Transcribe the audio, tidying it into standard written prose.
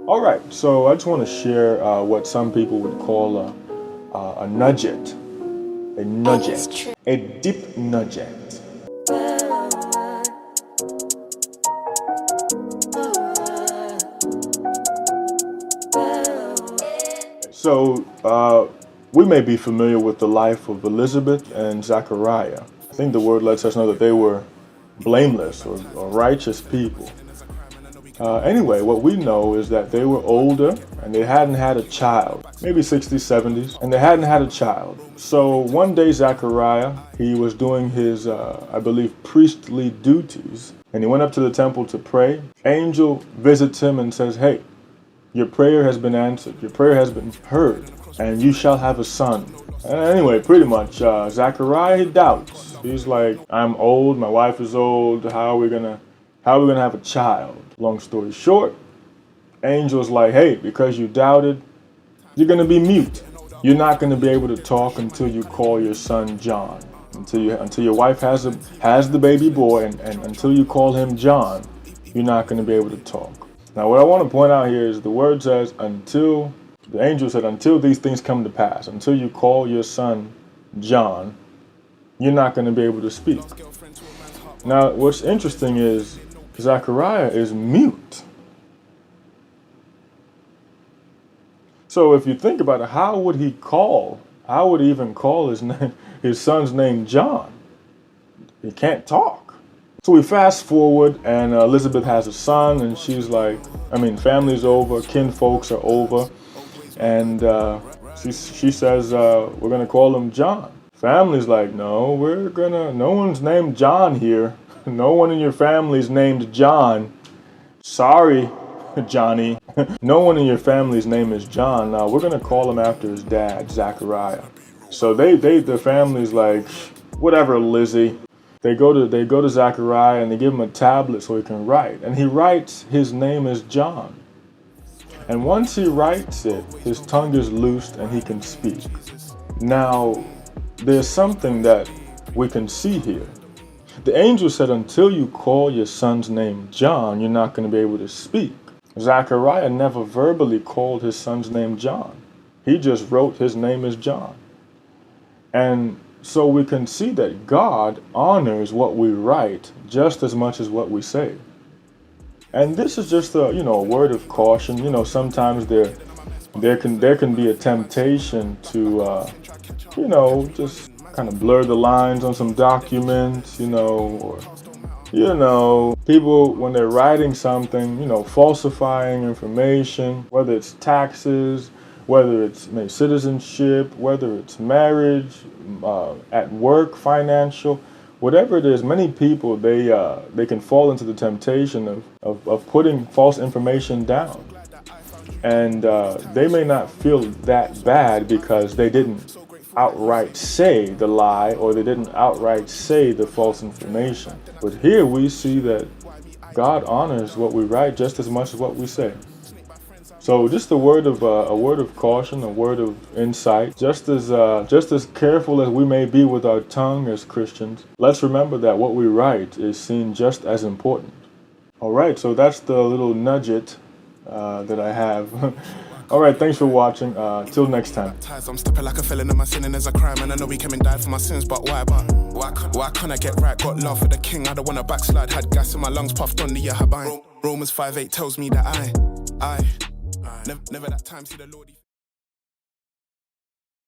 All right, so I just want to share what some people would call a NuhJet, a deep NuhJet. So we may be familiar with the life of Elizabeth and Zachariah. I think the word lets us know that they were blameless or righteous people. Anyway, what we know is that they were older and they hadn't had a child, maybe 60s, 70s, and they hadn't had a child. So one day Zachariah, he was doing his, I believe, priestly duties, and he went up to the temple to pray. Angel visits him and says, hey, your prayer has been answered, your prayer has been heard, and you shall have a son. And anyway, pretty much, Zachariah, he doubts. He's like, I'm old, my wife is old, how are we gonna have a child? Long story short, Angel's like, hey, because you doubted, you're gonna be mute. You're not gonna be able to talk until you call your son John. Until your wife has the baby boy, and until you call him John, you're not gonna be able to talk. Now, what I want to point out here is the word says the angel said, until these things come to pass, until you call your son John, you're not going to be able to speak. Now, what's interesting is Zachariah is mute. So if you think about it, how would he even call his son's name John? He can't talk. So we fast forward, and Elizabeth has a son, and she's like, family's over, kinfolks are over, and she says, we're gonna call him John. Family's like, no, no one's named John here. No one in your family's named John. Sorry, Johnny. No one in your family's name is John. Now we're gonna call him after his dad, Zachariah. So the family's like, whatever, Lizzie. They go to Zachariah and they give him a tablet so he can write. And he writes his name is John. And once he writes it, his tongue is loosed and he can speak. Now, there's something that we can see here. The angel said, until you call your son's name John, you're not going to be able to speak. Zachariah never verbally called his son's name John. He just wrote his name is John. And so we can see that God honors what we write just as much as what we say. And this is just a word of caution. Sometimes there can be a temptation to just kind of blur the lines on some documents, or people when they're writing something, falsifying information, whether it's taxes, whether it's citizenship, whether it's marriage, at work, financial, whatever it is, many people, they can fall into the temptation of putting false information down. And they may not feel that bad because they didn't outright say the lie, or they didn't outright say the false information. But here we see that God honors what we write just as much as what we say. So just a word of caution, a word of insight. Just as careful as we may be with our tongue as Christians, let's remember that what we write is seen just as important. All right, so that's the little NuhJet that I have. All right, thanks for watching. Till next time. I'm stepping like a felon, and my sinning is a crime, and I know he came and died for my sins, but why? Why can't I get right? Got love for the king, I don't wanna backslide. Had gas in my lungs, puffed on the YAYA. Romans 5:8 tells me that I never that time see the Lord.